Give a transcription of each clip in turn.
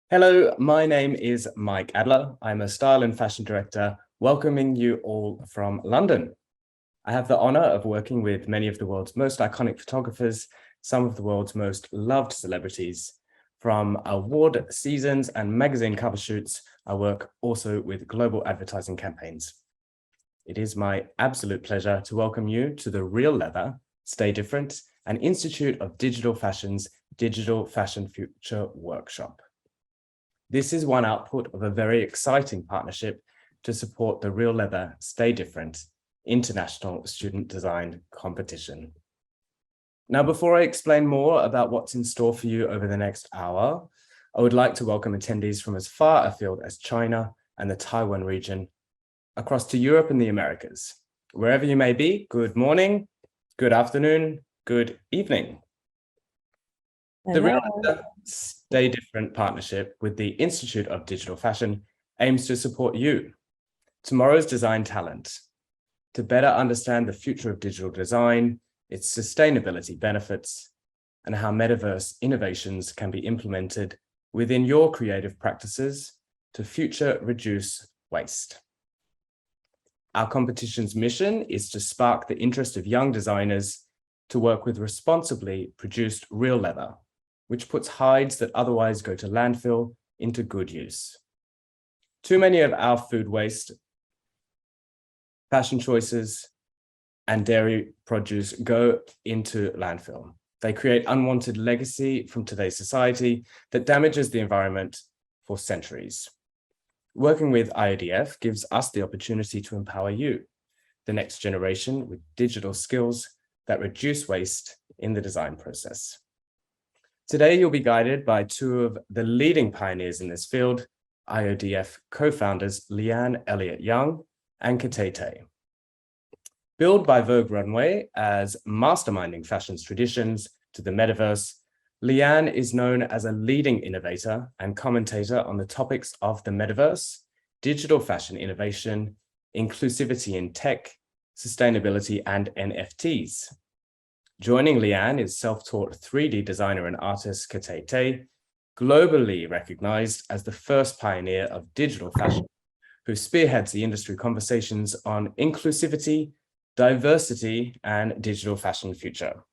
Hello, my name is Mike Adler. I'm a style and fashion director, welcoming you all from London. I have the honor of working with many of the world's most iconic photographers, some of the world's most loved celebrities. From award seasons and magazine cover shoots, I work also with global advertising campaigns. It is my absolute pleasure to welcome you to the Real Leather, Stay Different, and Institute of Digital Fashion's Digital Fashion Future Workshop. This is one output of a very exciting partnership to support the Real Leather Stay Different International Student Design Competition. Now, before I explain more about what's in store for you over the next hour, I would like to welcome attendees from as far afield as China and the Taiwan region, across to Europe and the Americas. Wherever you may be, good morning, good afternoon, good evening. The Real Leather Stay Different partnership with the Institute of Digital Fashion aims to support you, tomorrow's design talent, to better understand the future of digital design, its sustainability benefits, and how metaverse innovations can be implemented within your creative practices to future reduce waste. Our competition's mission is to spark the interest of young designers to work with responsibly produced real leather, which puts hides that otherwise go to landfill into good use. Too many of our food waste, fashion choices, and dairy produce go into landfill. They create unwanted legacy from today's society that damages the environment for centuries. Working with IoDF gives us the opportunity to empower you, the next generation, with digital skills that reduce waste in the design process. Today, you'll be guided by two of the leading pioneers in this field, IoDF co-founders Leanne Elliott Young and CattyTay. Billed by Vogue Runway as masterminding fashion's traditions to the metaverse, Leanne is known as a leading innovator and commentator on the topics of the metaverse, digital fashion innovation, inclusivity in tech, sustainability, and NFTs. Joining Leanne is self-taught 3D designer and artist CattyTay, globally recognized as the first pioneer of digital fashion, who spearheads the industry conversations on inclusivity, diversity, and digital fashion future.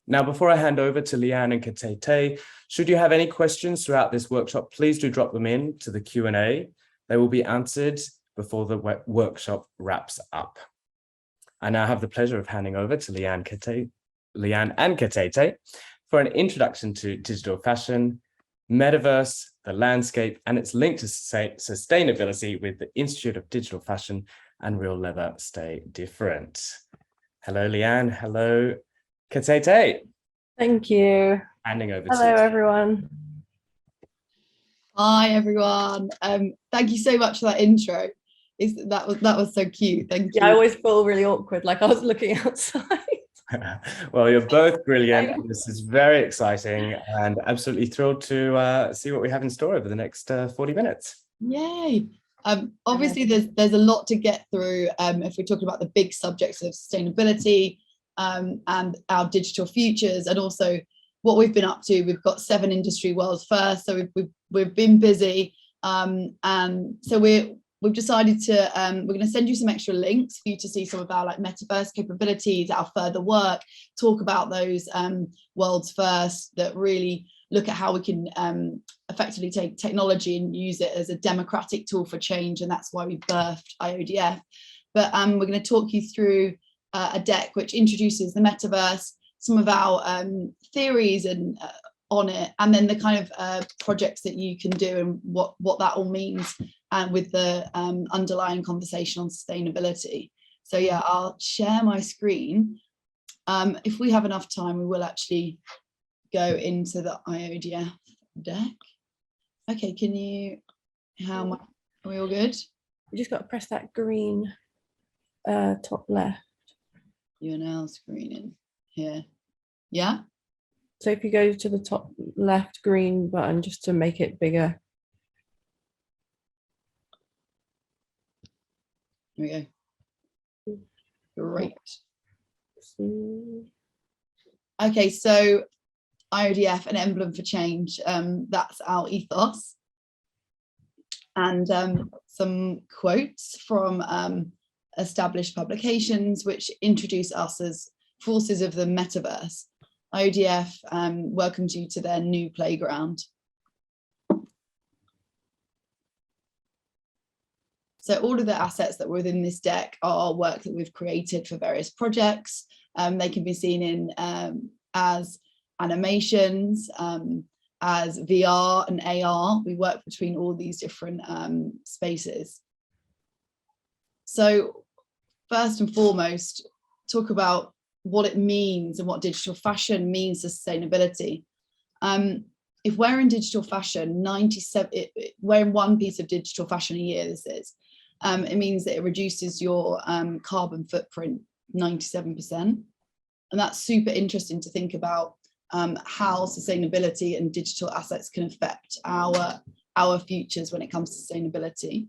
Now, before I hand over to Leanne and CattyTay, should you have any questions throughout this workshop, please do drop them in to the Q&A. They will be answered before the workshop wraps up. I now have the pleasure of handing over to Leanne and CattyTay for an introduction to digital fashion, metaverse, the landscape, and its link to sustainability with the Institute of Digital Fashion and Real Leather Stay Different. Hello, Leanne. Hello, CattyTay. Thank you. Handing over to you. Hello, everyone. Hi, everyone. Thank you so much for that intro. That was so cute. Thank you. Yeah, I always feel really awkward, like I was looking outside. Well, you're both brilliant. This is very exciting and absolutely thrilled to see what we have in store over the next 40 minutes. Yay. Obviously, there's a lot to get through if we're talking about the big subjects of sustainability and our digital futures, and also what we've been up to. We've got 7 industry worlds first, so we've been busy, and so we've decided to we're going to send you some extra links for you to see some of our metaverse capabilities, our further work, talk about those worlds first that really look at how we can effectively take technology and use it as a democratic tool for change, and that's why we birthed IoDF. But we're going to talk you through a deck which introduces the metaverse, some of our theories and on it, and then the kind of projects that you can do and what that all means, and with the underlying conversation on sustainability. So yeah, I'll share my screen. If we have enough time, we will actually go into the IoDF deck. Okay, can you, are we all good? You just got to press that green top left. UNL screen in here. Yeah? So if you go to the top left green button just to make it bigger. Here we go. Great. Okay, so IoDF, an emblem for change. That's our ethos. And some quotes from established publications which introduce us as forces of the metaverse. IoDF welcomes you to their new playground. So all of the assets that were within this deck are work that we've created for various projects. They can be seen in as animations, as VR and AR. We work between all these different spaces. So first and foremost, talk about what it means and what digital fashion means to sustainability. If we're in digital fashion, wearing one piece of digital fashion a year, this is, it means that it reduces your carbon footprint 97%. And that's super interesting to think about how sustainability and digital assets can affect our futures when it comes to sustainability.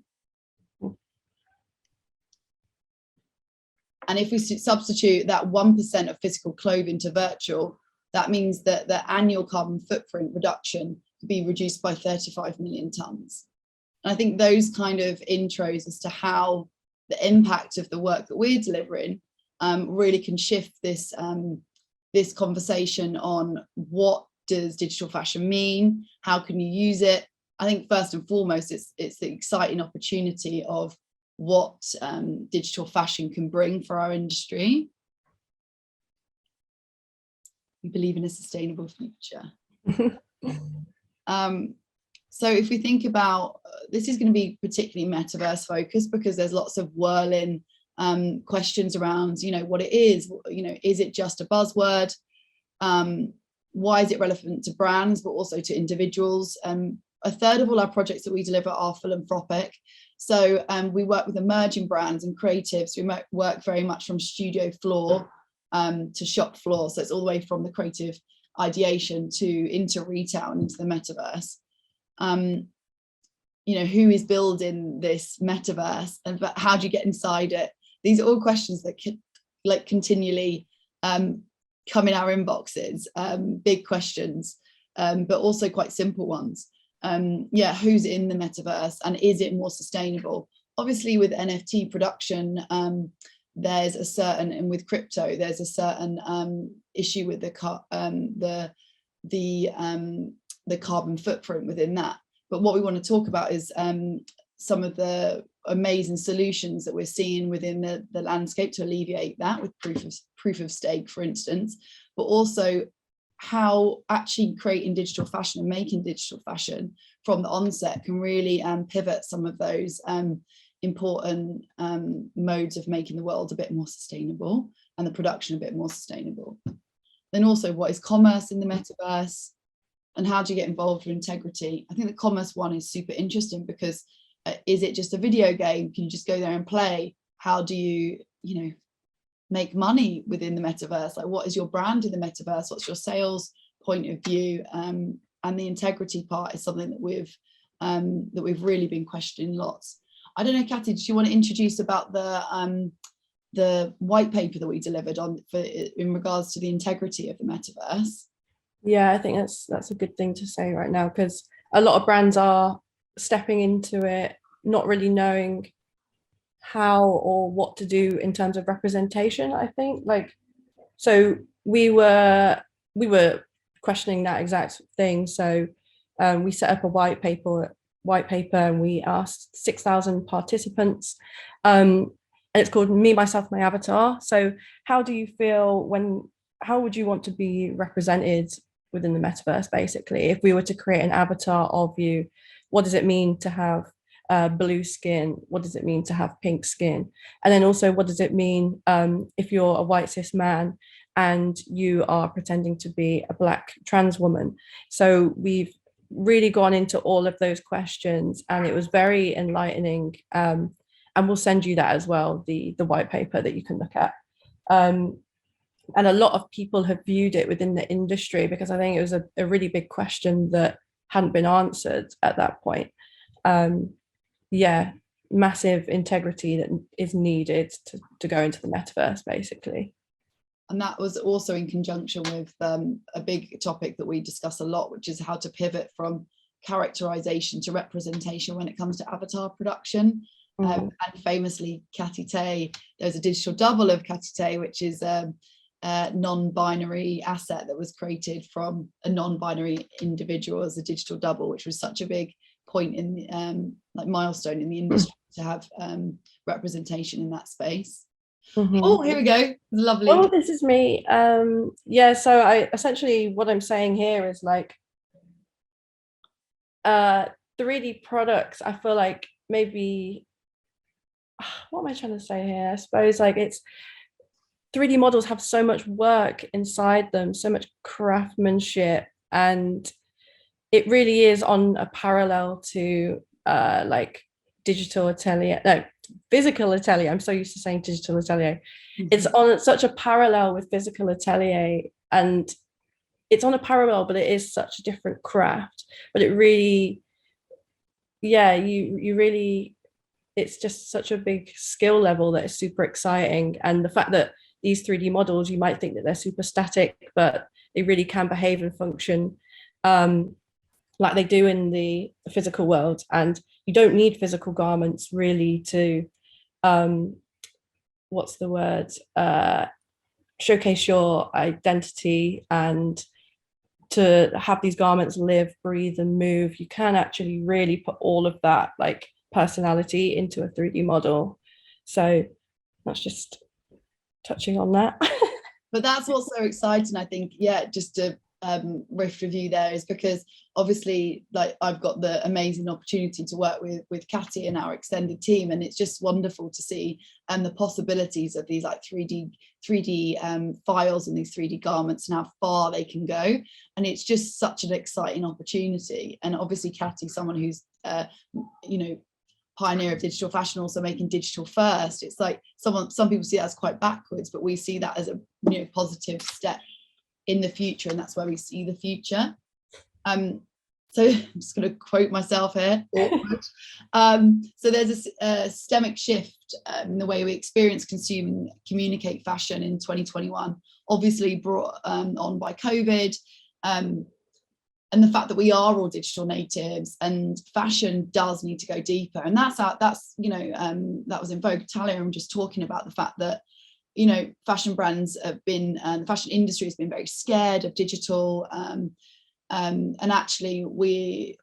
And if we substitute that 1% of physical clothing to virtual, that means that the annual carbon footprint reduction could be reduced by 35 million tons. And I think those kind of intros as to how the impact of the work that we're delivering really can shift this, this conversation on what does digital fashion mean? How can you use it? I think first and foremost, it's the exciting opportunity of what digital fashion can bring for our industry. We believe in a sustainable future. So if we think about, this is going to be particularly metaverse focused because there's lots of whirling questions around, what it is, is it just a buzzword? Why is it relevant to brands, but also to individuals? A third of all our projects that we deliver are philanthropic. So we work with emerging brands and creatives. We work very much from studio floor to shop floor. So it's all the way from the creative ideation into retail and into the metaverse. Who is building this metaverse and how do you get inside it? These are all questions that continually come in our inboxes, big questions, but also quite simple ones. Who's in the metaverse and is it more sustainable? Obviously with NFT production, there's a certain, and with crypto, there's a certain issue with the carbon footprint within that. But what we want to talk about is some of the amazing solutions that we're seeing within the landscape to alleviate that, with proof of stake, for instance, but also how actually creating digital fashion and making digital fashion from the onset can really pivot some of those important modes of making the world a bit more sustainable and the production a bit more sustainable. Then also, what is commerce in the metaverse and how do you get involved with integrity? I think the commerce one is super interesting because is it just a video game? Can you just go there and play? How do you, make money within the metaverse? Like, what is your brand in the metaverse? What's your sales point of view? And the integrity part is something that we've really been questioning lots. I don't know, Catty, do you want to introduce about the white paper that we delivered in regards to the integrity of the metaverse? Yeah, I think that's a good thing to say right now, because a lot of brands are stepping into it, not really knowing how or what to do in terms of representation. I think so we were questioning that exact thing. So we set up a white paper and we asked 6,000 participants, and it's called Me, Myself, My Avatar. So how do you feel how would you want to be represented within the metaverse? Basically, if we were to create an avatar of you, what does it mean to have blue skin? What does it mean to have pink skin? And then also, what does it mean if you're a white cis man and you are pretending to be a black trans woman? So we've really gone into all of those questions, and it was very enlightening. And we'll send you that as well, the white paper that you can look at. And a lot of people have viewed it within the industry because I think it was a really big question that hadn't been answered at that point. Massive integrity that is needed to go into the metaverse, basically. And that was also in conjunction with a big topic that we discuss a lot, which is how to pivot from characterization to representation when it comes to avatar production. And famously, CattyTay, there's a digital double of CattyTay, which is a non-binary asset that was created from a non-binary individual as a digital double, which was such a big point in the like milestone in the industry to have representation in that space. Oh, here we go. Lovely. Oh, this is me. Yeah, so I essentially what I'm saying here is like 3D products, I feel like maybe, what am I trying to say here? I suppose like it's 3D models have so much work inside them, so much craftsmanship, and it really is on a parallel to like digital atelier, no, physical atelier. I'm so used to saying digital atelier. It's on such a parallel with physical atelier, and it's on a parallel, but it is such a different craft. But it really, yeah, you really, it's just such a big skill level that is super exciting. And the fact that these 3D models, you might think that they're super static, but they really can behave and function like they do in the physical world. And you don't need physical garments really to, what's the word, showcase your identity and to have these garments live, breathe and move. You can actually really put all of that like personality into a 3D model. So that's just touching on that. But that's what's so exciting, I think. Yeah, just to riff review there is because obviously like I've got the amazing opportunity to work with Catty and our extended team, and it's just wonderful to see the possibilities of these like 3D files and these 3D garments and how far they can go. And it's just such an exciting opportunity. And obviously Catty, someone who's you know, pioneer of digital fashion, also making digital first. It's like some people see that as quite backwards, but we see that as a, you know, positive step in the future, and that's where we see the future. So I'm just going to quote myself here. So there's a systemic shift in the way we experience, consume and communicate fashion in 2021, obviously brought on by COVID, and the fact that we are all digital natives, and fashion does need to go deeper. And that's you know, that was in Vogue Italia. I'm just talking about the fact that, you know, fashion brands have been, the fashion industry has been very scared of digital, and actually we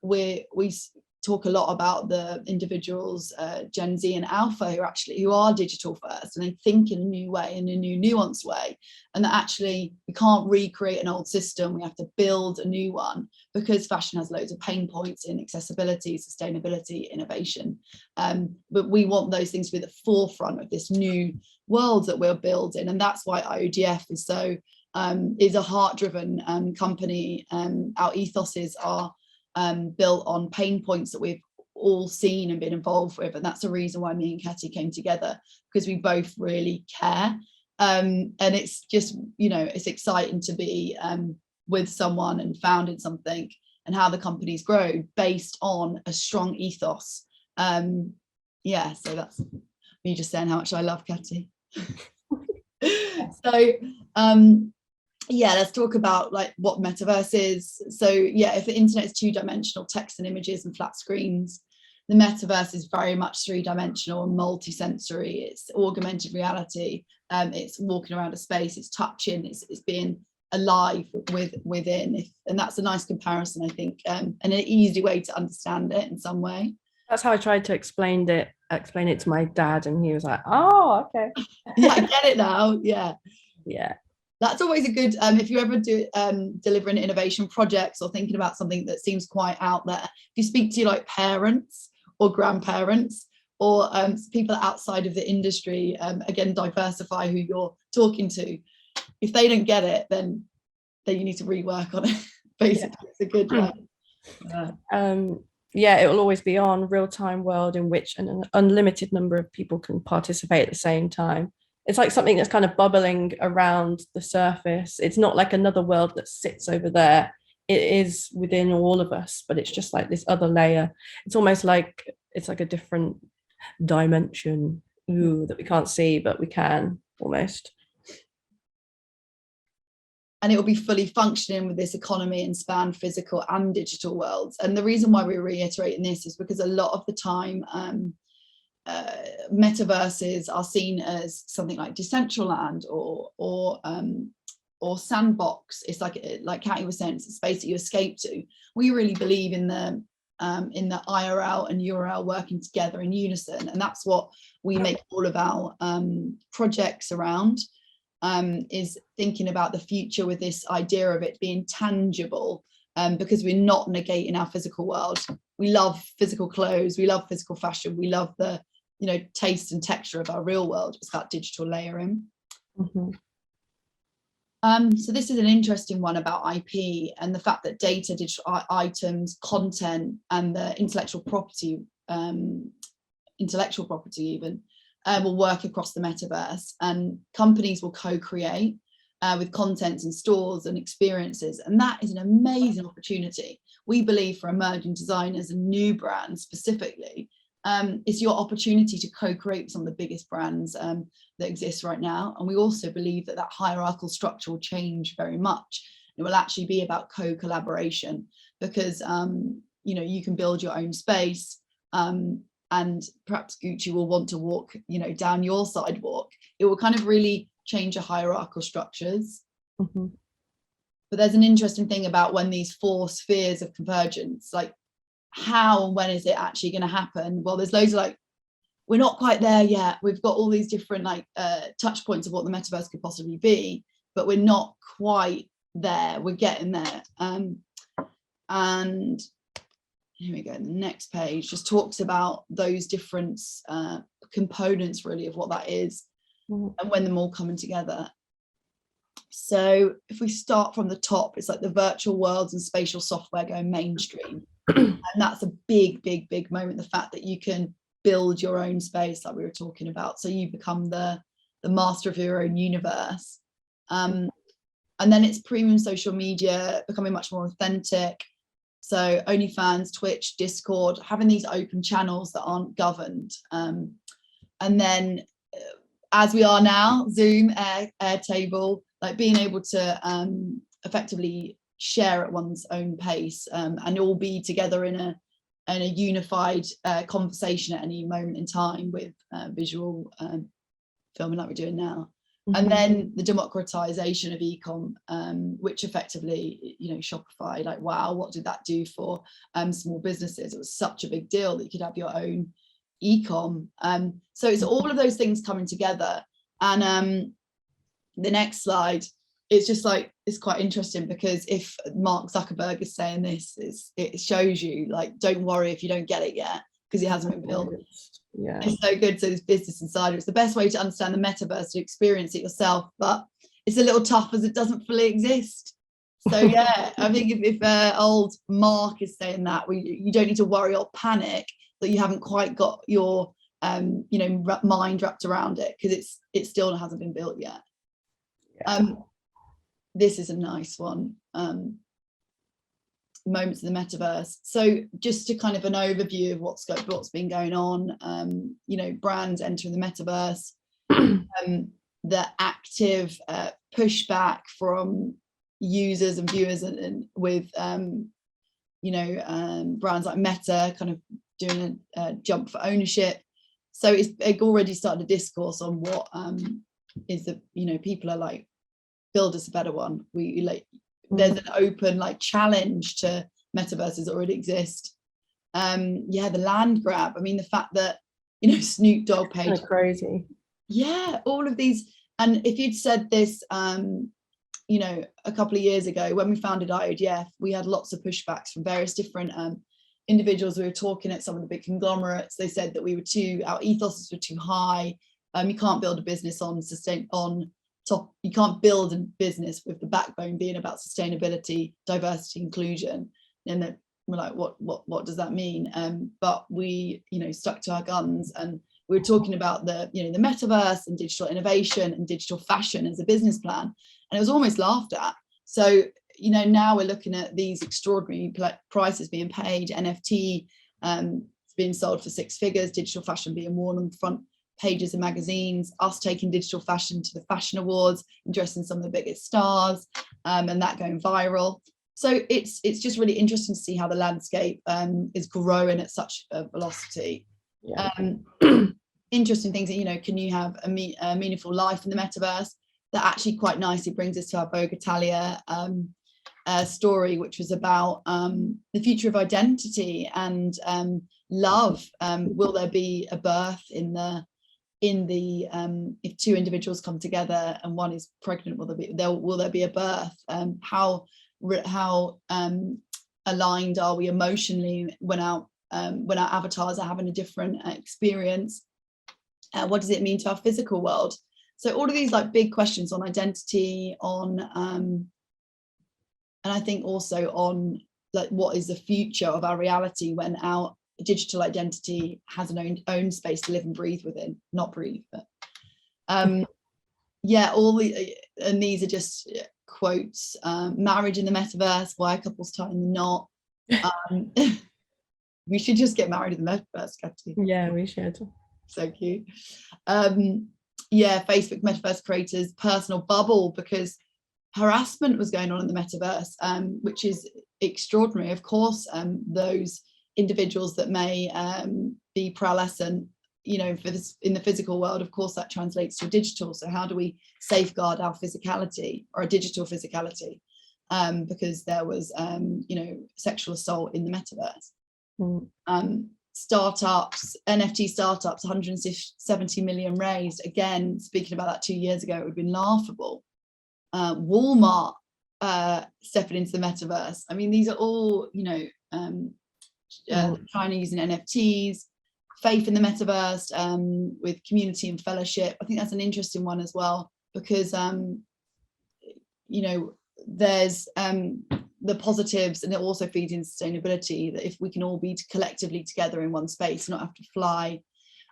talk a lot about the individuals, Gen Z and Alpha, who are digital first, and they think in a new way, in a new nuanced way, and that actually we can't recreate an old system, we have to build a new one, because fashion has loads of pain points in accessibility, sustainability, innovation, but we want those things to be at the forefront of this new world that we're building. And that's why IoDF is so is a heart-driven company. Our ethoses are built on pain points that we've all seen and been involved with, and that's the reason why me and Catty came together, because we both really care, and it's just, you know, it's exciting to be with someone and founding something, and how the companies grow based on a strong ethos. Yeah, so that's me just saying how much I love Catty. So yeah, let's talk about like what metaverse is. So yeah, if the internet is two-dimensional text and images and flat screens, the metaverse is very much three-dimensional and multi-sensory. It's augmented reality, it's walking around a space, it's touching, it's being alive within, and that's a nice comparison, I think, and an easy way to understand it in some way. That's how I tried to explain it to my dad, and he was like, oh, okay. Yeah, I get it now. Yeah. That's always a good, if you ever do delivering innovation projects or thinking about something that seems quite out there, if you speak to like parents or grandparents or people outside of the industry, again, diversify who you're talking to. If they don't get it, then you need to rework on it. Basically, yeah. It's a good one. Yeah, it will always be on real-time world in which an unlimited number of people can participate at the same time. It's like something that's kind of bubbling around the surface. It's not like another world that sits over there. It is within all of us, but it's just like this other layer. It's almost like it's like a different dimension that we can't see, but we can almost. and it will be fully functioning with this economy and span physical and digital worlds. And the reason why we're reiterating this is because a lot of the time metaverses are seen as something like Decentraland or Sandbox. It's like Catty was saying, it's a space that you escape to. We really believe in the IRL and URL working together in unison, and that's what we make all of our projects around. Is thinking about the future with this idea of it being tangible, because we're not negating our physical world. We love physical clothes, we love physical fashion, we love the taste and texture of our real world. It's that digital layering. Mm-hmm. So this is an interesting one about IP and the fact that data, digital items, content, and the intellectual property even will work across the metaverse, and companies will co-create with contents and stores and experiences, and that is an amazing opportunity. We believe for emerging designers and new brands specifically, it's your opportunity to co-create with some of the biggest brands that exist right now. And we also believe that hierarchical structure will change very much. It will actually be about co-collaboration, because you can build your own space, and perhaps Gucci will want to walk down your sidewalk. It will kind of really change your hierarchical structures. Mm-hmm. But there's an interesting thing about when these 4 spheres of convergence, like how and when is it actually going to happen? Well, there's loads of we're not quite there yet. We've got all these different touch points of what the metaverse could possibly be, but we're not quite there. We're getting there. And here we go. The next page just talks about those different components really of what that is, and when them all coming together. So if we start from the top, it's like the virtual worlds and spatial software going mainstream. And that's a big moment, the fact that you can build your own space like we were talking about. So you become the master of your own universe. And then it's premium social media becoming much more authentic. So OnlyFans, Twitch, Discord, having these open channels that aren't governed. And then as we are now, Zoom, Airtable, being able to effectively share at one's own pace, and all be together in a unified conversation at any moment in time with visual filming like we're doing now. Mm-hmm. And then the democratization of e-com, which effectively, Shopify, wow, what did that do for small businesses? It was such a big deal that you could have your own e-com. So it's all of those things coming together. And the next slide, it's just it's quite interesting, because if Mark Zuckerberg is saying this, it shows you don't worry if you don't get it yet, because it hasn't been built. Yeah, it's so good. So this Business Insider, it's the best way to understand the metaverse, to experience it yourself, but it's a little tough as it doesn't fully exist. So yeah, I think if old Mark is saying that, you don't need to worry or panic that you haven't quite got your mind wrapped around it, because it still hasn't been built yet. Yeah. This is a nice one. Moments of the metaverse. So just to kind of an overview of what's been going on, brands entering the metaverse, the active pushback from users and viewers, and with brands like Meta kind of doing a jump for ownership. So it already started a discourse on what is the people are build us a better one. There's an open challenge to metaverses that already exist. The land grab. I mean, the fact that Snoop Dogg page, kind of crazy. Yeah, all of these. And if you'd said this a couple of years ago when we founded IoDF, we had lots of pushbacks from various different individuals. We were talking at some of the big conglomerates. They said that our ethos were too high. You can't build a business you can't build a business with the backbone being about sustainability, diversity, inclusion. And then we're like, what does that mean? But we, stuck to our guns, and we were talking about the metaverse and digital innovation and digital fashion as a business plan, and it was almost laughed at. So, now we're looking at these extraordinary prices being paid, NFT being sold for 6 figures, digital fashion being worn on the front pages of magazines, us taking digital fashion to the fashion awards and dressing some of the biggest stars, and that going viral. So it's just really interesting to see how the landscape is growing at such a velocity. Yeah. Interesting things that, you know, can you have a meaningful life in the metaverse? That actually quite nicely brings us to our Vogue Italia story, which was about the future of identity and love. Will there be a birth in the if two individuals come together and one is pregnant, will there be a birth? How aligned are we emotionally when our avatars are having a different experience? What does it mean to our physical world? So all of these like big questions on identity, on and I think also on like what is the future of our reality when our digital identity has an own space to live and breathe within, not breathe, but yeah, and these are just quotes. Marriage in the metaverse, why couples tie in the knot. We should just get married in the metaverse, Catty. Yeah, we should. So cute. Yeah, Facebook metaverse creators personal bubble, because harassment was going on in the metaverse, which is extraordinary. Of course, those individuals that may be prowessant, you know, for this in the physical world, of course that translates to digital. So how do we safeguard our physicality, or a digital physicality, because there was you know, sexual assault in the metaverse. Startups, NFT startups, 170 million raised. Again, speaking about that 2 years ago, it would have been laughable. Walmart stepping into the metaverse. I mean, these are all, you know, China using NFTs, faith in the metaverse, with community and fellowship. I think that's an interesting one as well, because you know, there's the positives, and it also feeds in sustainability, that if we can all be collectively together in one space, not have to fly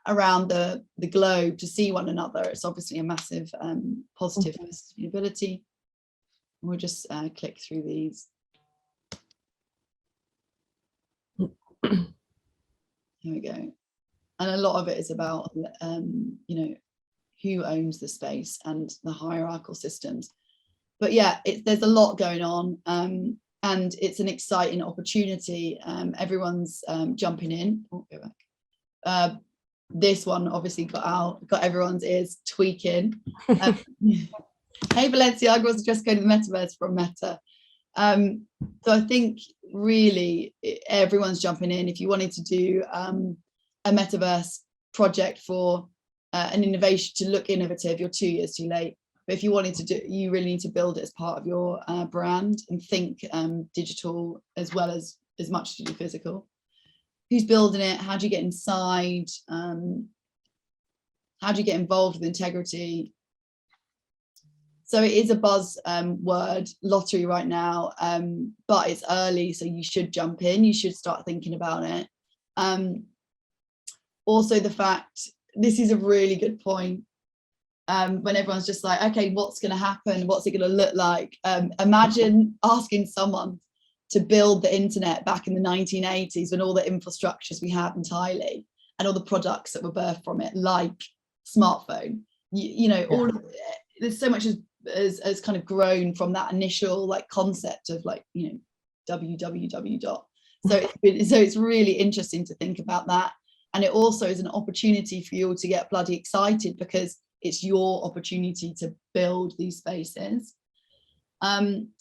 around the globe to see one another, it's obviously a massive positive for sustainability. We'll just click through these. Here we go. And a lot of it is about you know, who owns the space and the hierarchical systems. But yeah, there's a lot going on, and it's an exciting opportunity. Everyone's jumping in. Oh, go back. This one obviously got everyone's ears tweaking. Hey, Balenciaga was just going to the metaverse from Meta. So I think really everyone's jumping in. If you wanted to do a metaverse project for an innovation to look innovative, you're 2 years too late. But if you wanted to do, you really need to build it as part of your brand and think digital as well as much to do physical. Who's building it? How do you get inside? How do you get involved with integrity? So it is a buzz word lottery right now, but it's early, so you should jump in. You should start thinking about it. Also, the fact, this is a really good point. When everyone's just like, okay, what's going to happen? What's it going to look like? Imagine asking someone to build the internet back in the 1980s, when all the infrastructures we have entirely and all the products that were birthed from it, like smartphone, you know, all of it, there's so much as kind of grown from that initial like concept of like, you know, www. So it's really interesting to think about that. And it also is an opportunity for you all to get bloody excited, because it's your opportunity to build these spaces.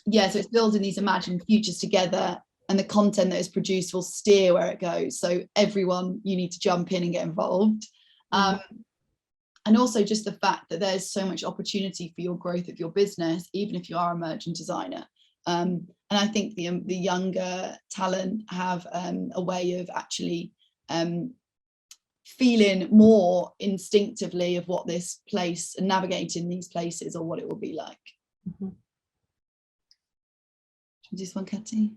Yeah, so it's building these imagined futures together, and the content that is produced will steer where it goes. So everyone, you need to jump in and get involved. And also just the fact that there's so much opportunity for your growth of your business, even if you are a merchant designer. And I think the younger talent have a way of actually feeling more instinctively of what this place and navigating these places, or what it will be like. This one, Catty.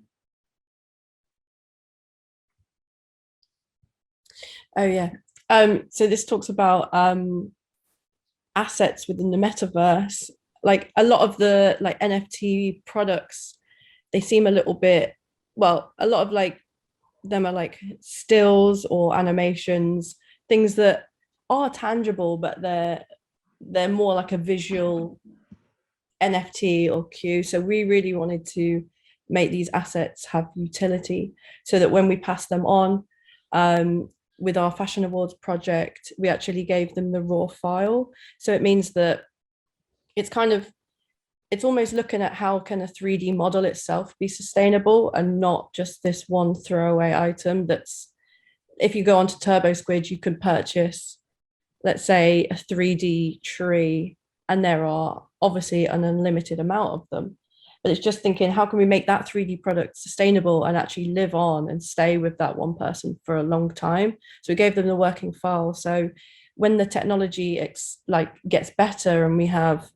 Oh yeah. So this talks about assets within the metaverse. Like a lot of the like NFT products, they seem a little bit, well, a lot of like them are like stills or animations, things that are tangible, but they're more like a visual NFT or Q. So we really wanted to make these assets have utility so that when we pass them on, with our Fashion Awards project, we actually gave them the raw file. So it means that it's almost looking at how can a 3D model itself be sustainable and not just this one throwaway item that's, if you go onto TurboSquid, you can purchase, let's say, a 3D tree, and there are obviously an unlimited amount of them. But it's just thinking, how can we make that 3D product sustainable and actually live on and stay with that one person for a long time? So we gave them the working file. So when the technology gets better and we have,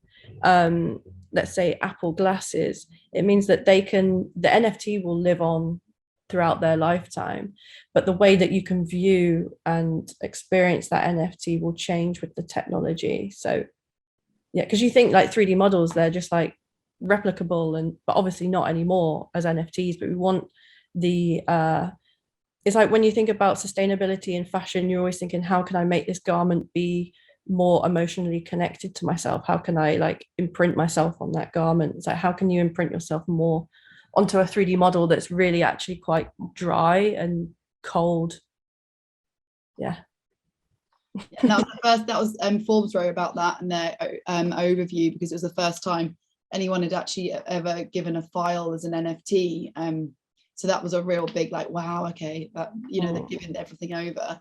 let's say, Apple glasses, it means that the NFT will live on throughout their lifetime, but the way that you can view and experience that NFT will change with the technology. So yeah, because you think like 3D models, they're just like replicable, but obviously not anymore as NFTs. But we want it's like when you think about sustainability in fashion, you're always thinking, how can I make this garment be more emotionally connected to myself? How can I like imprint myself on that garment? It's like, how can you imprint yourself more onto a 3D model that's really actually quite dry and cold? Yeah. And that was Forbes wrote about that in their overview, because it was the first time anyone had actually ever given a file as an NFT. So that was a real big like, wow, okay, that, they're giving everything over.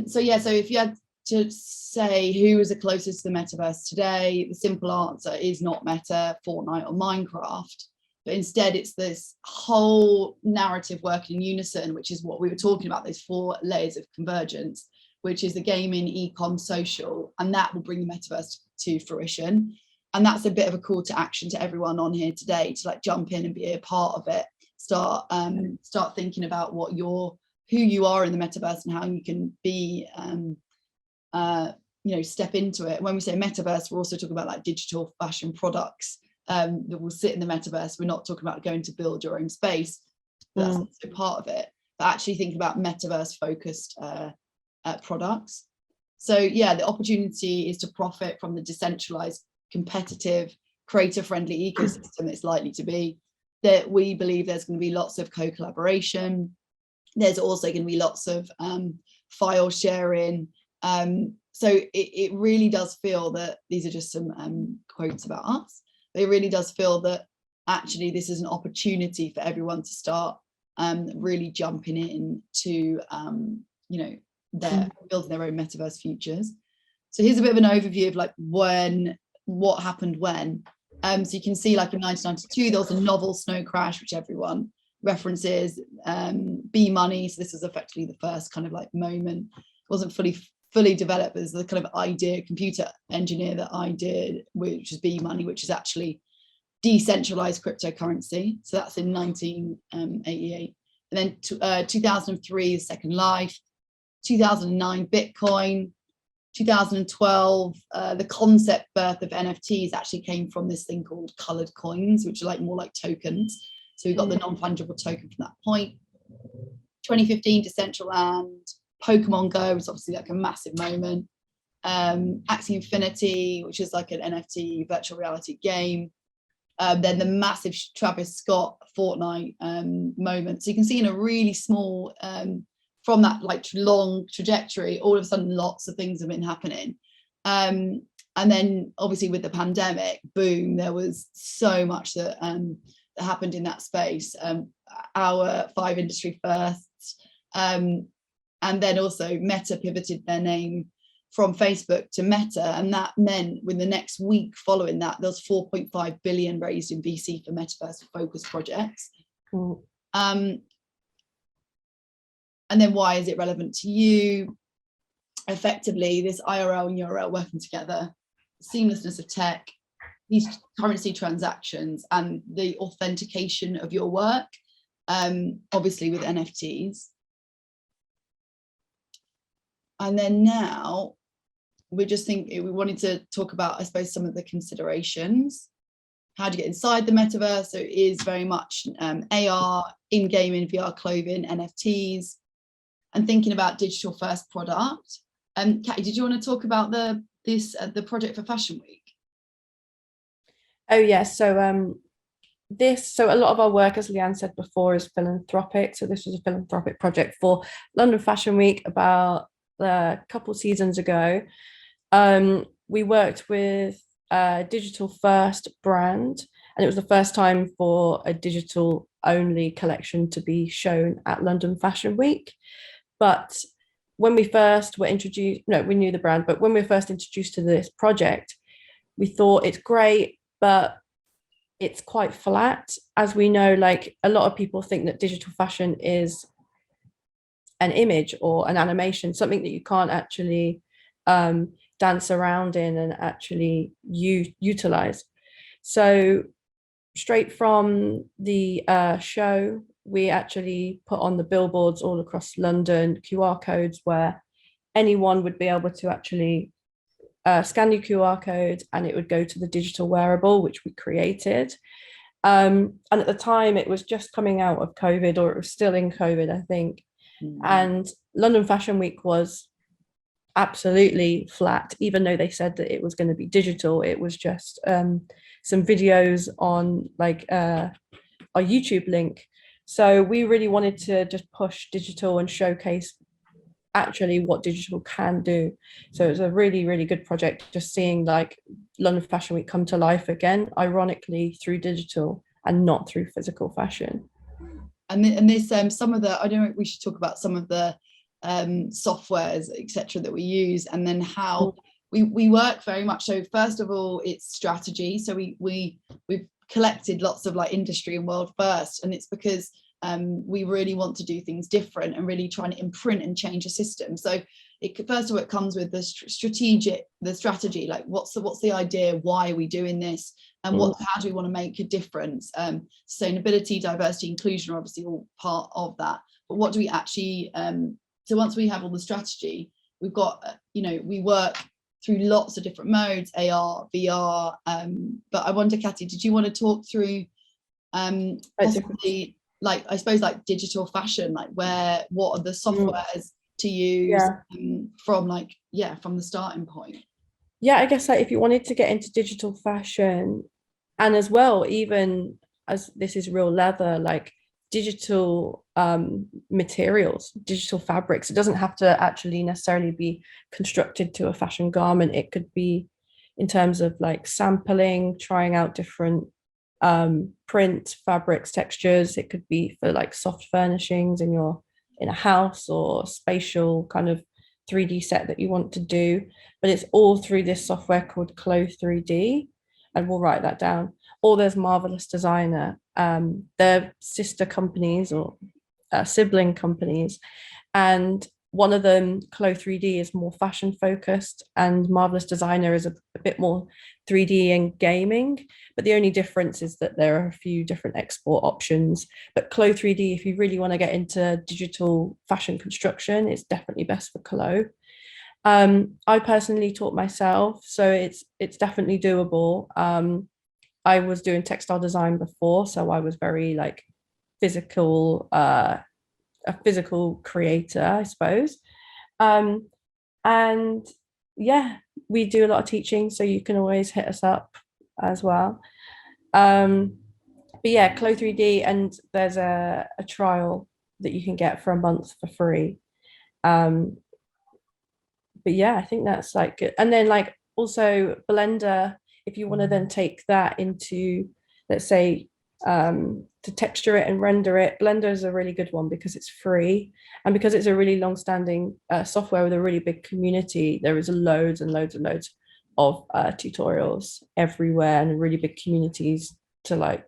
So yeah, so if you had to say who is the closest to the metaverse today, the simple answer is not Meta, Fortnite, or Minecraft, but instead it's this whole narrative working in unison, which is what we were talking about, those 4 layers of convergence, which is the gaming, e-com, social, and that will bring the metaverse to fruition. And that's a bit of a call to action to everyone on here today to like jump in and be a part of it. Start thinking about who you are in the metaverse and how you can be, step into it. When we say metaverse, we're also talking about like digital fashion products that will sit in the metaverse. We're not talking about going to build your own space. That's also part of it. But actually think about metaverse focused products. So yeah, the opportunity is to profit from the decentralized, competitive, creator-friendly ecosystem it's likely to be. That we believe there's going to be lots of co-collaboration. There's also going to be lots of file sharing. So it really does feel that these are just some quotes about us. But it really does feel that actually this is an opportunity for everyone to start really jumping in to building their own metaverse futures. So here's a bit of an overview of like what happened when. So you can see like in 1992 there was a novel snow crash, which everyone references. B Money, so this was effectively the first kind of like moment. It wasn't fully developed as the kind of idea computer engineer that I did, which is B Money, which is actually decentralized cryptocurrency. So that's in 1988. And then 2003 Second Life, 2009 Bitcoin, 2012 the concept birth of NFTs actually came from this thing called colored coins, which are like more like tokens. So we got the non-fungible token from that point. 2015 Decentraland, Pokemon Go was obviously like a massive moment. Axie Infinity, which is like an NFT virtual reality game. Then the massive Travis Scott Fortnite moment. So you can see in a really small from that like long trajectory, all of a sudden lots of things have been happening. And then obviously with the pandemic, boom, there was so much that happened in that space. Our 5 industry firsts. And then also Meta pivoted their name from Facebook to Meta. And that meant with the next week following that, there was 4.5 billion raised in VC for metaverse focused projects. And then why is it relevant to you? Effectively, this IRL and URL working together, seamlessness of tech, these currency transactions, and the authentication of your work, obviously with NFTs. And then now we wanted to talk about, I suppose, some of the considerations. How do you get inside the metaverse? So it is very much AR, in-game and VR clothing, NFTs, and thinking about digital first product. Catty, did you want to talk about the project for Fashion Week? Oh yes, so a lot of our work, as Leanne said before, is philanthropic. So this was a philanthropic project for London Fashion Week about a couple seasons ago. We worked with a digital first brand, and it was the first time for a digital only collection to be shown at London Fashion Week. But when we first were introduced, no, we knew the brand, but when we were first introduced to this project, we thought it's great, but it's quite flat. As we know, like a lot of people think that digital fashion is an image or an animation, something that you can't actually dance around in and actually utilize. So straight from the show, we actually put on the billboards all across London, QR codes where anyone would be able to actually scan the QR code and it would go to the digital wearable, which we created. And at the time, it was just coming out of COVID, or it was still in COVID, I think. And London Fashion Week was absolutely flat, even though they said that it was going to be digital. It was just some videos on like our YouTube link. So we really wanted to just push digital and showcase actually what digital can do. So it was a really, really good project, just seeing like London Fashion Week come to life again, ironically through digital and not through physical fashion. And this some of the, I don't know, we should talk about some of the softwares, etc., that we use, and then how we work very much. So first of all, it's strategy. So we've collected lots of like industry and world first, and it's because we really want to do things different and really trying to imprint and change a system. So first of all, it comes with the strategy, like what's the idea, why are we doing this, and how do we want to make a difference. Sustainability, diversity, inclusion are obviously all part of that, but what do we actually so once we have all the strategy, we've got we work through lots of different modes, AR, VR, but I wonder, Catty, did you want to talk through possibly like, I suppose, like digital fashion, like what are the softwares to use from the starting point? Yeah, I guess like if you wanted to get into digital fashion, and as well, even as this is real leather, like digital materials, digital fabrics, it doesn't have to actually necessarily be constructed to a fashion garment. It could be in terms of like sampling, trying out different print, fabrics, textures. It could be for like soft furnishings in a house, or spatial kind of 3D set that you want to do. But it's all through this software called Clo 3D, and we'll write that down. Or there's Marvelous Designer. They're sister companies or sibling companies, and one of them, Clo 3D, is more fashion focused, and Marvelous Designer is a bit more 3D and gaming. But the only difference is that there are a few different export options. But Clo 3D, if you really want to get into digital fashion construction, it's definitely best for Clo. I personally taught myself, so it's definitely doable. I was doing textile design before, so I was very like physical, a physical creator, I suppose. And yeah, we do a lot of teaching, so you can always hit us up as well. But yeah, Clo 3D, and there's a trial that you can get for a month for free. But yeah, I think that's like good. And then like also Blender, if you want to then take that into, let's say, to texture it and render it, Blender is a really good one because it's free, and because it's a really long-standing software with a really big community. There is loads and loads and loads of tutorials everywhere, and really big communities to like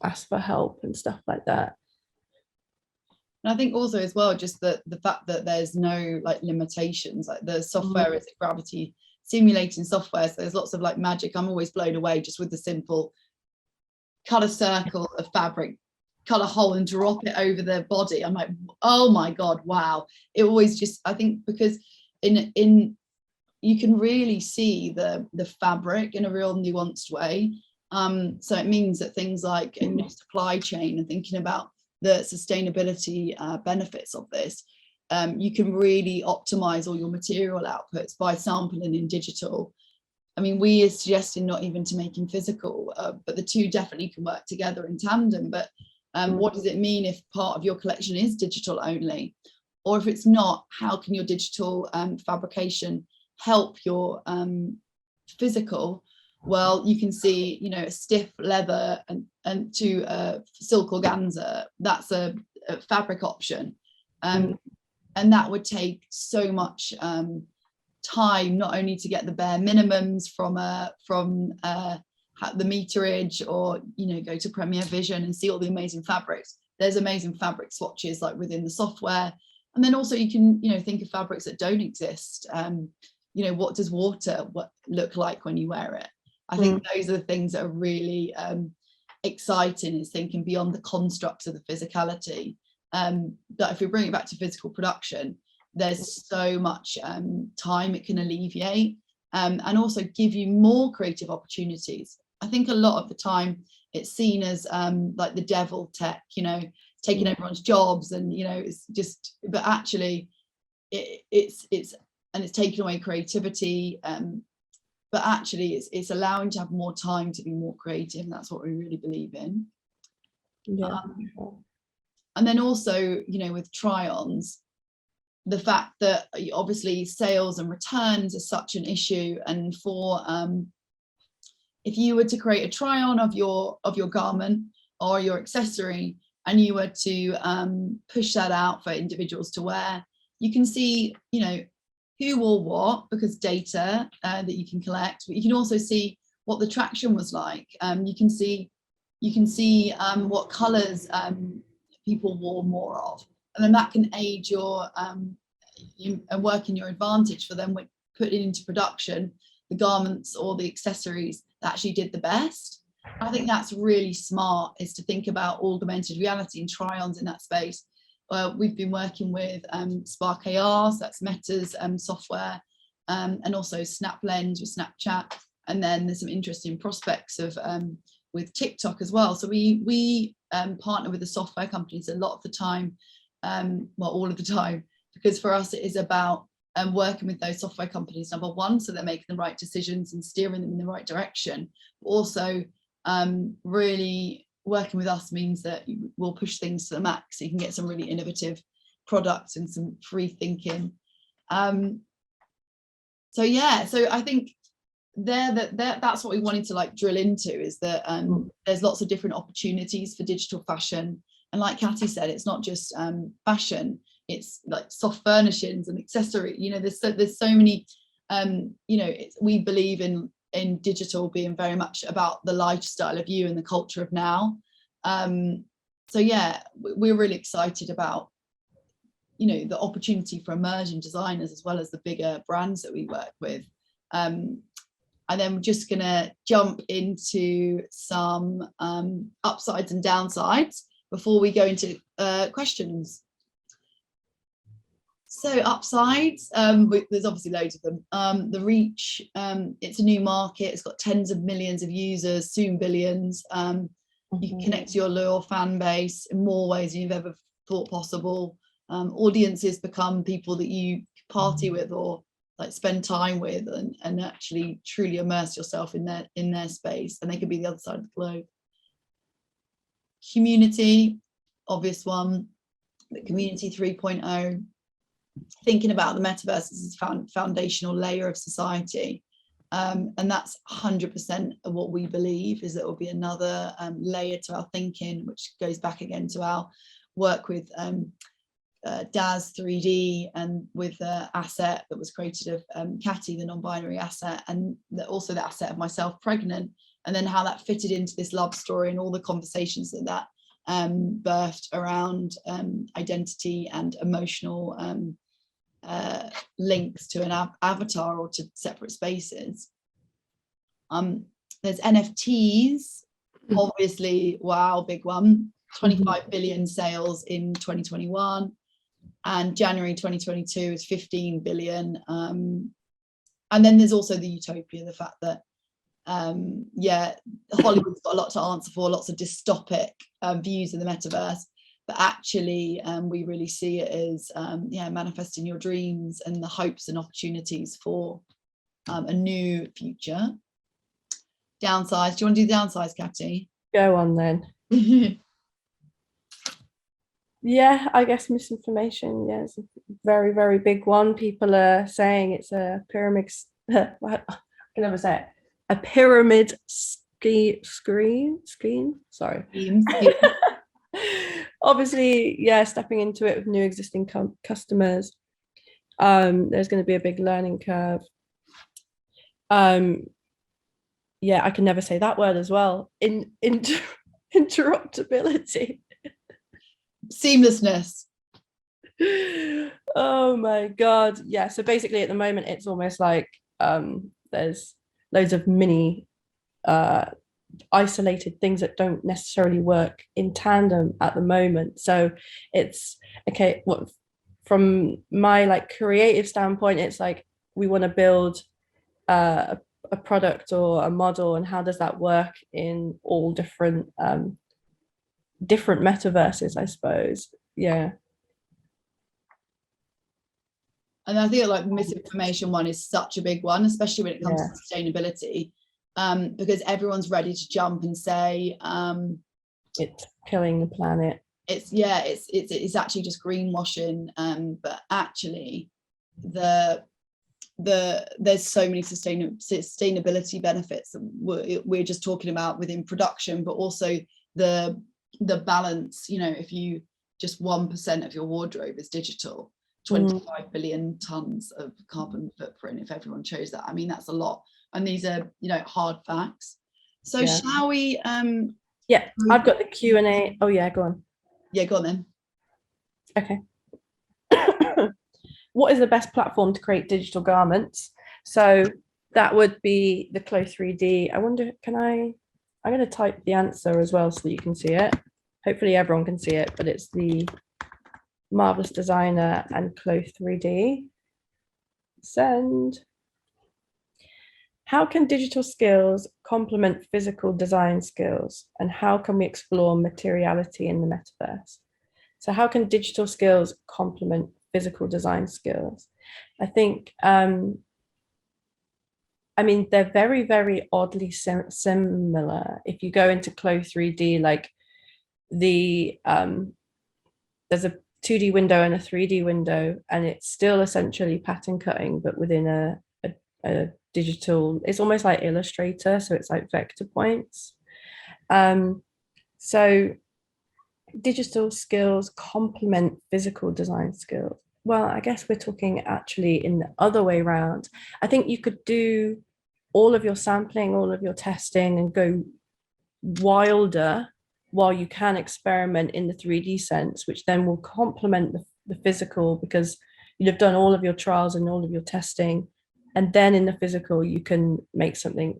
ask for help and stuff like that. And I think also as well, just the fact that there's no like limitations, like the software is gravity simulating software, so there's lots of like magic. I'm always blown away just with the simple cut a circle of fabric, cut a hole and drop it over their body. I'm like, oh my god, wow. It always just, I think because in you can really see the fabric in a real nuanced way. So it means that things like in supply chain and thinking about the sustainability benefits of this, you can really optimize all your material outputs by sampling in digital. I mean, we are suggesting not even to make him physical, but the two definitely can work together in tandem. But what does it mean if part of your collection is digital only? Or if it's not, how can your digital fabrication help your physical? Well, you can see, you know, a stiff leather and to silk organza, that's a fabric option. And that would take so much time, not only to get the bare minimums from the meterage, or, you know, go to Premier Vision and see all the amazing fabrics. There's amazing fabric swatches like within the software. And then also you can, you know, think of fabrics that don't exist. You know, what does water look like when you wear it? I think those are the things that are really exciting, is thinking beyond the constructs of the physicality. That if we bring it back to physical production, there's so much time it can alleviate, and also give you more creative opportunities. I think a lot of the time it's seen as like the devil tech, you know, taking everyone's jobs, and, you know, it's just, but actually it's taking away creativity, but actually it's allowing to have more time to be more creative, and that's what we really believe in. Yeah. And then also, you know, with try-ons, the fact that obviously sales and returns are such an issue, and for if you were to create a try-on of your garment or your accessory, and you were to push that out for individuals to wear, you can see, you know, who wore what, because data that you can collect, but you can also see what the traction was like. You can see what colors people wore more of, and then that can aid your and work in your advantage for them when putting into production the garments or the accessories that actually did the best. I think that's really smart, is to think about augmented reality and try-ons in that space. We've been working with Spark AR, so that's Meta's software, and also SnapLens with Snapchat, and then there's some interesting prospects of with TikTok as well. So we partner with the software companies a lot of the time, well, all of the time, because for us it is about working with those software companies, number one, so they're making the right decisions and steering them in the right direction. But also really working with us means that we'll push things to the max, so you can get some really innovative products and some free thinking. So yeah, so I think that's what we wanted to like drill into, is that there's lots of different opportunities for digital fashion, and like Catty said, it's not just fashion, it's like soft furnishings and accessory, you know, there's so many, you know, we believe in digital being very much about the lifestyle of you and the culture of now. So yeah, we're really excited about, you know, the opportunity for emerging designers as well as the bigger brands that we work with. And then we're just gonna jump into some upsides and downsides before we go into questions. So upsides, there's obviously loads of them. The reach, it's a new market, it's got tens of millions of users, soon billions. You can connect to your loyal fan base in more ways than you've ever thought possible. Audiences become people that you party with or like spend time with, and actually truly immerse yourself in their space, and they could be the other side of the globe. Community, obvious one, the community 3.0. Thinking about the metaverse as a foundational layer of society, and that's 100% of what we believe, is that it will be another layer to our thinking, which goes back again to our work with DAS 3D, and with the asset that was created of Catty, the non-binary asset, and also the asset of myself pregnant, and then how that fitted into this love story and all the conversations that birthed around identity and emotional links to an avatar or to separate spaces. There's NFTs, obviously, wow, big one. 25 billion sales in 2021, and January 2022 is 15 billion. And then there's also the utopia, the fact that yeah, Hollywood's got a lot to answer for, lots of dystopic views of the metaverse, but actually we really see it as yeah, manifesting your dreams and the hopes and opportunities for a new future. Downsides. Do you want to do downsides, Catty? Go on then. Yeah, I guess misinformation, yeah, it's a very, very big one. People are saying it's a pyramid, I can never say it, a pyramid scheme, sorry. Obviously, yeah, stepping into it with new existing customers, there's going to be a big learning curve. Yeah, I can never say that word as well. Interruptibility. Seamlessness. Oh my god, yeah, so basically at the moment it's almost like there's loads of mini isolated things that don't necessarily work in tandem at the moment. So it's okay, what from my like creative standpoint, it's like we want to build a product or a model, and how does that work in all different metaverses, I suppose. Yeah. And I think like misinformation one is such a big one, especially when it comes to sustainability, because everyone's ready to jump and say it's killing the planet. It's actually just greenwashing, but actually there's so many sustainability benefits that we're just talking about within production, but also the balance. You know, if you just 1% of your wardrobe is digital, 25 billion tons of carbon footprint if everyone chose that. I mean, that's a lot, and these are, you know, hard facts. So shall we yeah, I've got the Q&A. Oh yeah, go on. Yeah, go on then. Okay. What is the best platform to create digital garments? So that would be the Clo3D. I wonder, I'm going to type the answer as well so that you can see it. Hopefully everyone can see it, but it's the Marvelous Designer and Clo3D. Send. How can digital skills complement physical design skills? And how can we explore materiality in the metaverse? So how can digital skills complement physical design skills? I think, I mean, they're very, very oddly similar. If you go into Clo3D, like there's a 2D window and a 3D window, and it's still essentially pattern cutting, but within a digital, it's almost like Illustrator, so it's like vector points. So digital skills complement physical design skills. Well, I guess we're talking actually in the other way around. I think you could do all of your sampling, all of your testing, and go wilder while you can experiment in the 3D sense, which then will complement the physical, because you'd have done all of your trials and all of your testing. And then in the physical, you can make something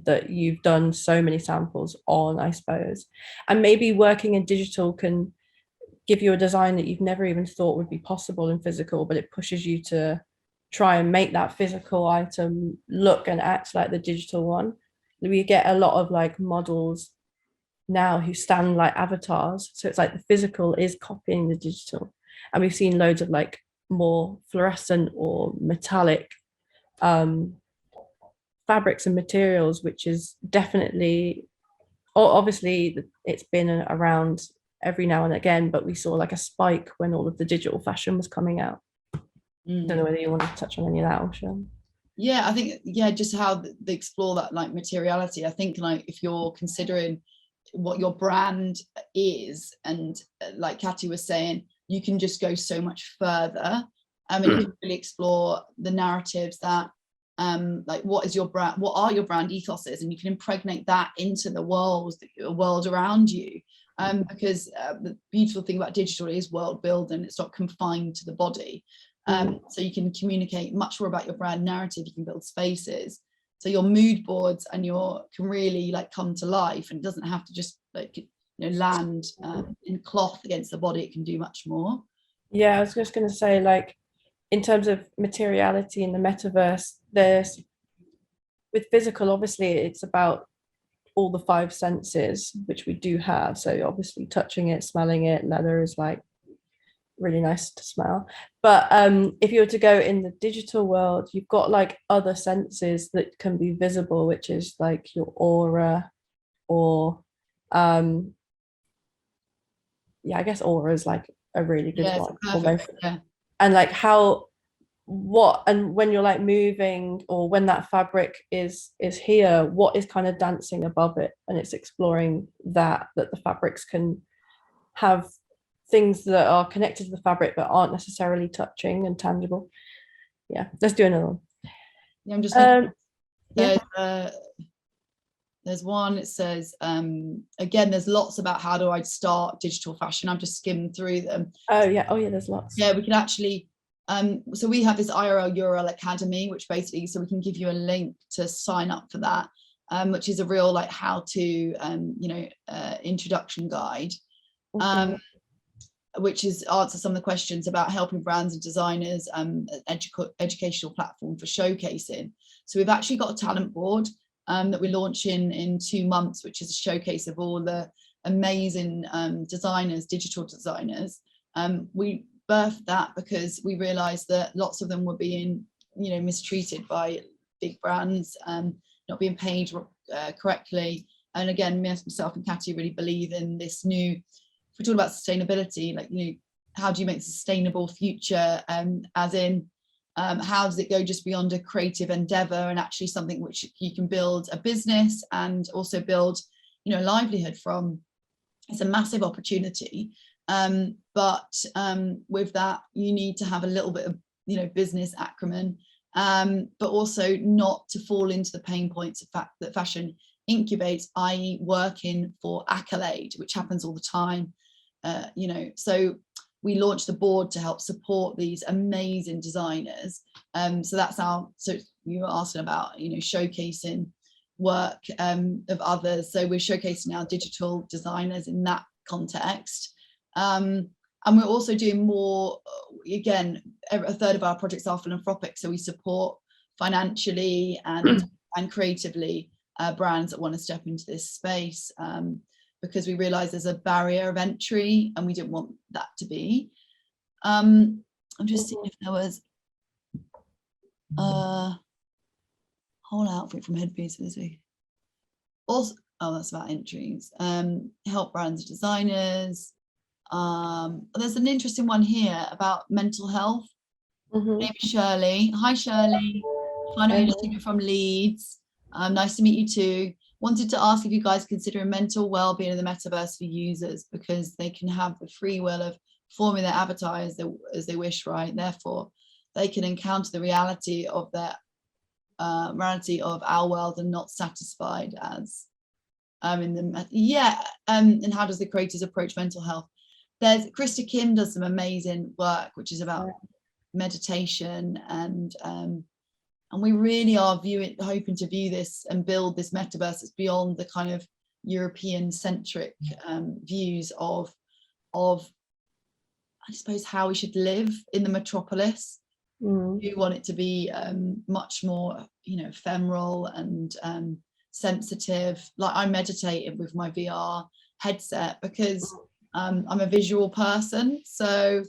that you've done so many samples on, I suppose. And maybe working in digital can give you a design that you've never even thought would be possible in physical, but it pushes you to try and make that physical item look and act like the digital one. We get a lot of like models now who stand like avatars. So it's like the physical is copying the digital. And we've seen loads of like more fluorescent or metallic fabrics and materials, which is definitely, obviously it's been around every now and again, but we saw like a spike when all of the digital fashion was coming out. Don't know whether you want to touch on any of that, or Sean. Yeah, I think, yeah, just how they explore that like materiality. I think like if you're considering what your brand is, and like Catty was saying, you can just go so much further. And you can really explore the narratives that like what is your brand, what are your brand ethoses, and you can impregnate that into the world around you. Because the beautiful thing about digital is world building, it's not confined to the body. So you can communicate much more about your brand narrative, you can build spaces. So your mood boards and can really like come to life, and it doesn't have to just like, you know, land in cloth against the body, it can do much more. Yeah, I was just going to say, like, in terms of materiality in the metaverse, there's, with physical, obviously it's about all the 5 senses, which we do have. So obviously touching it, smelling it, leather is like really nice to smell. But if you were to go in the digital world, you've got like other senses that can be visible, which is like your aura, or yeah, I guess aura is like a really good Yeah, one. perfect. Yeah. And like and when you're like moving, or when that fabric is here, what is kind of dancing above it, and it's exploring that the fabrics can have things that are connected to the fabric but aren't necessarily touching and tangible. Yeah, let's do another one. Yeah, I'm just there's one, it says again, there's lots about how do I start digital fashion. I'm just skimming through them. Oh yeah, there's lots. Yeah, we can actually so we have this IRL URL Academy, which basically, so we can give you a link to sign up for that, which is a real like how to introduction guide, which is answer some of the questions about helping brands and designers, educational platform for showcasing. So we've actually got a talent board that we're launching in 2 months, which is a showcase of all the amazing designers, digital designers. We birthed that because we realized that lots of them were being, mistreated by big brands, not being paid correctly. And again, myself and Catty really believe in this new, if we're talking about sustainability, like, how do you make a sustainable future? As in, how does it go just beyond a creative endeavor and actually something which you can build a business and also build, livelihood from? It's a massive opportunity. But with that, you need to have a little bit of, business acumen, but also not to fall into the pain points of fact that fashion incubates, i.e. working for accolade, which happens all the time. So we launched the board to help support these amazing designers. So that's so you were asking about, showcasing work of others. So we're showcasing our digital designers in that context. And we're also doing more, again, a third of our projects are philanthropic. So we support financially and creatively brands that want to step into this space, because we realize there's a barrier of entry and we didn't want that to be. I'm just seeing if there was a whole outfit from headpieces. Also, that's about entries. Help brands and designers. There's an interesting one here about mental health. Maybe Shirley. Hi Shirley. I know you're from Leeds. Nice to meet you too. Wanted to ask if you guys consider mental well-being in the metaverse for users, because they can have the free will of forming their avatar as they wish, right? Therefore, they can encounter the reality of our world and not satisfied as and how does the creators approach mental health? There's Krista Kim does some amazing work, which is about meditation, and we really are hoping to view this and build this metaverse that's beyond the kind of European centric views of I suppose how we should live in the metropolis. We want it to be much more ephemeral and sensitive. Like I meditated with my VR headset because I'm a visual person, so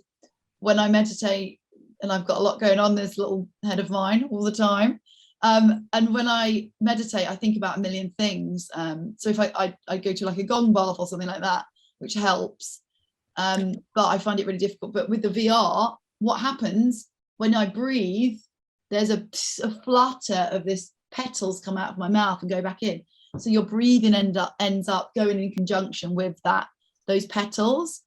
when I meditate, and I've got a lot going on this little head of mine all the time, and when I meditate I think about a million things, so if I go to like a gong bath or something like that, which helps, but I find it really difficult. But with the VR, what happens when I breathe, there's a flutter of this petals come out of my mouth and go back in, so your breathing ends up going in conjunction with those petals.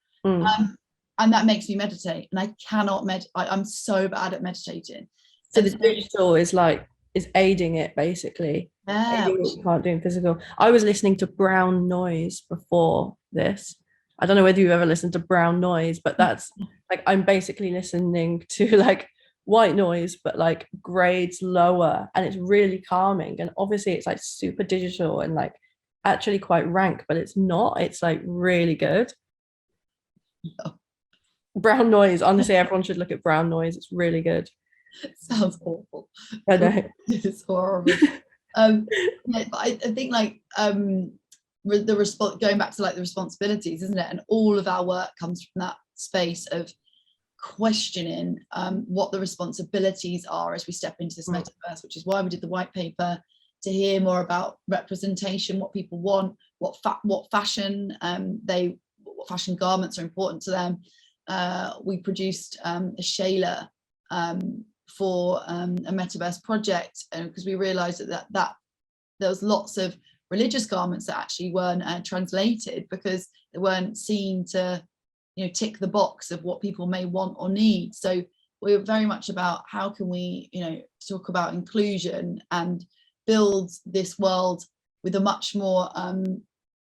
And that makes me meditate, and I cannot I'm so bad at meditating. So the digital is aiding it, basically. Yeah, aiding what you can't do in physical. I was listening to brown noise before this. I don't know whether you've ever listened to brown noise, but that's like I'm basically listening to like white noise, but like grades lower, and it's really calming. And obviously it's like super digital and like actually quite rank, but it's not. It's like really good. Brown noise, honestly, everyone should look at brown noise. It's really good. Sounds awful. I know. It's horrible. But I think like the response, going back to like the responsibilities, isn't it? And all of our work comes from that space of questioning what the responsibilities are as we step into this metaverse, which is why we did the white paper, to hear more about representation, what people want, what fashion what fashion garments are important to them. We produced a Shayla for a metaverse project, because we realized that there was lots of religious garments that actually weren't translated because they weren't seen to, you know, tick the box of what people may want or need. So we're very much about how can we, you know, talk about inclusion and build this world with a much more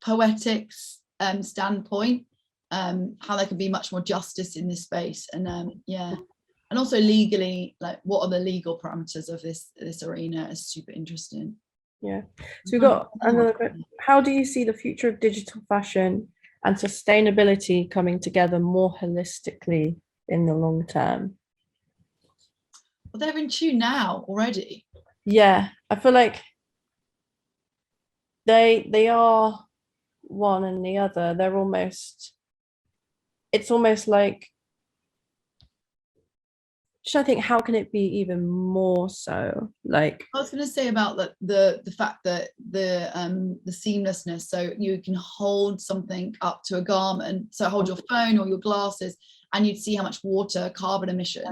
poetic standpoint, how there can be much more justice in this space. And yeah, and also legally, like, what are the legal parameters of this arena is super interesting. Yeah, so we've got another bit. How do you see the future of digital fashion and sustainability coming together more holistically in the long term? Well, they're in tune now already. Yeah, I feel like they are one and the other. They're almost, it's almost like, I think, how can it be even more so? Like, I was going to say about the fact that the seamlessness, so you can hold something up to a garment, so hold your phone or your glasses, and you'd see how much water, carbon emission,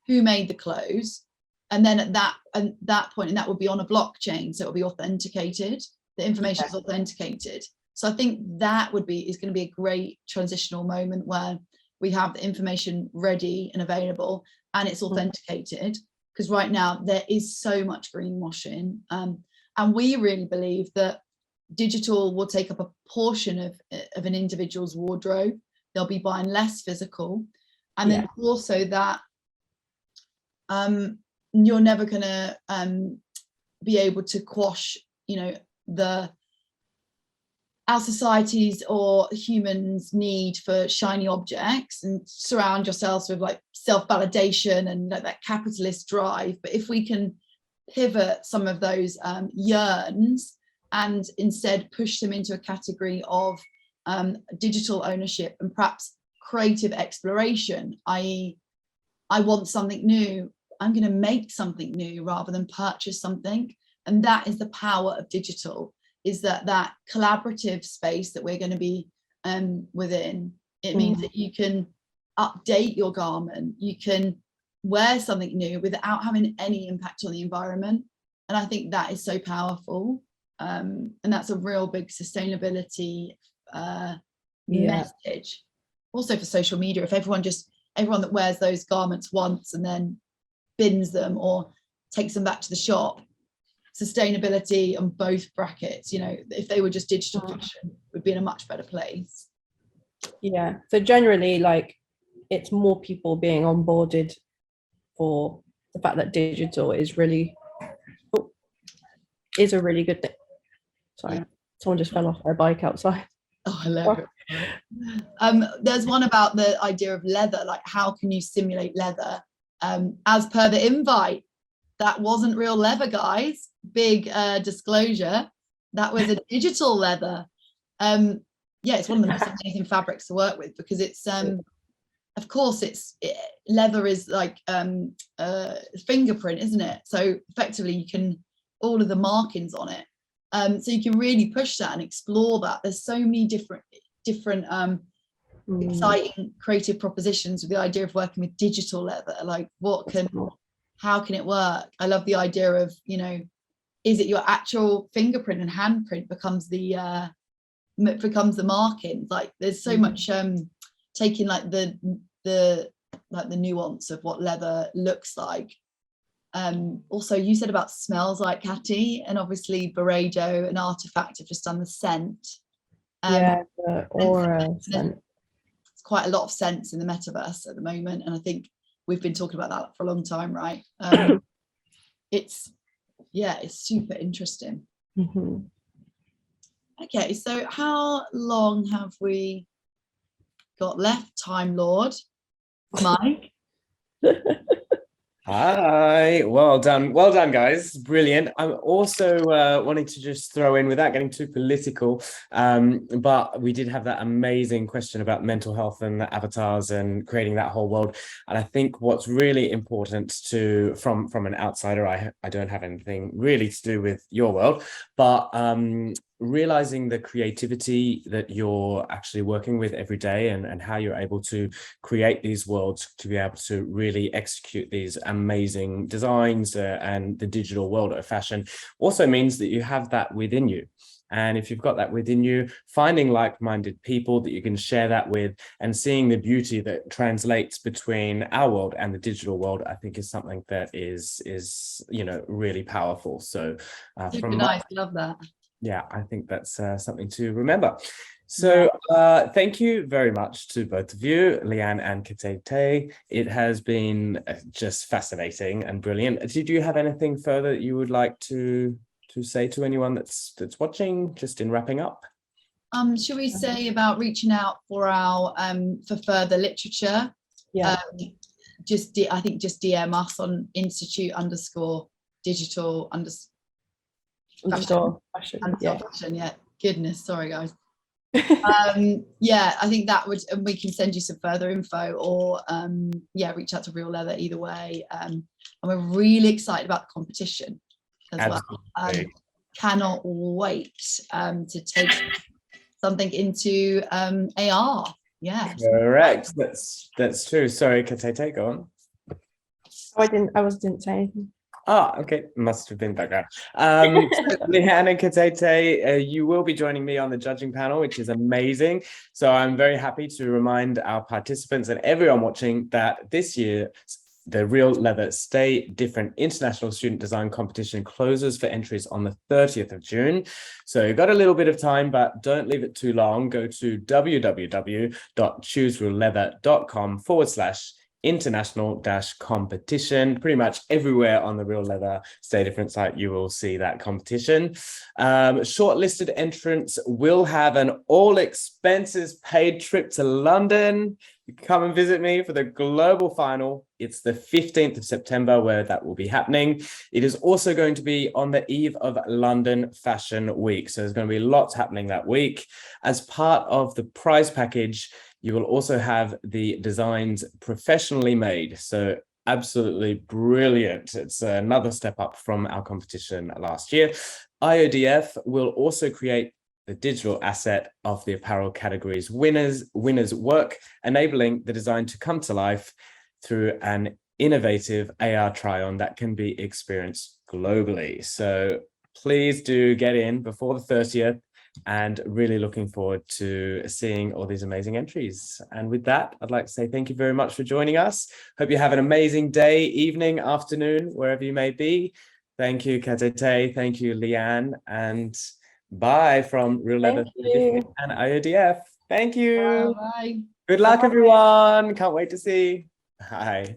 who made the clothes, and then at that point, and that would be on a blockchain, so it will be authenticated. The information is authenticated. So I think that is going to be a great transitional moment where we have the information ready and available, and it's authenticated, because right now there is so much greenwashing, and we really believe that digital will take up a portion of an individual's wardrobe. They'll be buying less physical, and then also that you're never going to be able to quash, you know, our societies or humans' need for shiny objects, and surround yourselves with like self-validation and like that capitalist drive. But if we can pivot some of those yearns and instead push them into a category of digital ownership and perhaps creative exploration, i.e., I want something new, I'm going to make something new rather than purchase something. And that is the power of digital, is that collaborative space that we're going to be within. It means that you can update your garment, you can wear something new without having any impact on the environment. And I think that is so powerful. And that's a real big sustainability message. Also for social media, if everyone that wears those garments once and then bins them or takes them back to the shop, sustainability on both brackets, you know, if they were just digital fashion, would be in a much better place. Yeah, so generally, like, it's more people being onboarded for the fact that digital is really a really good thing. Sorry, someone just fell off their bike outside. Oh, I love it. There's one about the idea of leather, like how can you simulate leather? As per the invite, that wasn't real leather, guys. Big disclosure, that was a digital leather. Yeah, it's one of the most amazing fabrics to work with, because it's of course leather is like fingerprint, isn't it? So effectively you can, all of the markings on it, so you can really push that and explore that. There's so many different exciting creative propositions with the idea of working with digital leather. Like, how can it work? I love the idea of, you know, is it your actual fingerprint and handprint becomes the marking? Like, there's so much taking like the nuance of what leather looks like. Also, you said about smells, like Catty, and obviously Boredo and Artifact have just done the scent. The aura scent. It's quite a lot of scents in the metaverse at the moment, and I think we've been talking about that for a long time, right? It's super interesting. Okay, so how long have we got left, Time Lord Mike? Hi, well done, guys. Brilliant. I'm also wanting to just throw in, without getting too political, but we did have that amazing question about mental health and the avatars and creating that whole world. And I think what's really important to, from an outsider, I don't have anything really to do with your world, but realizing the creativity that you're actually working with every day, and how you're able to create these worlds to be able to really execute these amazing designs, and the digital world of fashion also means that you have that within you. And if you've got that within you, finding like-minded people that you can share that with, and seeing the beauty that translates between our world and the digital world, I think is something that is really powerful. So Super nice, love that. yeah, I think that's something to remember. So thank you very much to both of you, Leanne and CattyTay. It has been just fascinating and brilliant. Did you have anything further that you would like to say to anyone that's watching, just in wrapping up? Should we say about reaching out for our for further literature? Yeah. I think just DM us on institute_digital fashion. Yeah, goodness, sorry guys. Yeah, I think that would, and we can send you some further info, or reach out to Real Leather either way. And we're really excited about the competition as well. Cannot wait to take something into AR. Yeah, correct. That's true. Sorry, CattyTay, go on. I didn't say anything. Ah, okay, must have been background. Leanne and CattyTay, you will be joining me on the judging panel, which is amazing. So I'm very happy to remind our participants and everyone watching that this year, the Real Leather Stay Different International Student Design Competition closes for entries on the 30th of June. So you've got a little bit of time, but don't leave it too long. Go to www.chooserealleather.com/international-competition. Pretty much everywhere on the Real Leather Stay Different site, you will see that competition. Shortlisted entrants will have an all expenses paid trip to London. Come and visit me for the global final. It's the 15th of September where that will be happening. It is also going to be on the eve of London Fashion Week. So there's going to be lots happening that week. As part of the prize package, you will also have the designs professionally made. So absolutely brilliant. It's another step up from our competition last year. IoDF will also create the digital asset of the apparel category's winners work, enabling the design to come to life through an innovative AR try-on that can be experienced globally. So please do get in before the 30th, and really looking forward to seeing all these amazing entries. And with that, I'd like to say thank you very much for joining us. Hope you have an amazing day, evening, afternoon, wherever you may be. Thank you, CattyTay. Thank you, Leanne. And bye from Real Leather and IoDF. Thank you. Bye. Good luck, everyone. Can't wait to see. Bye.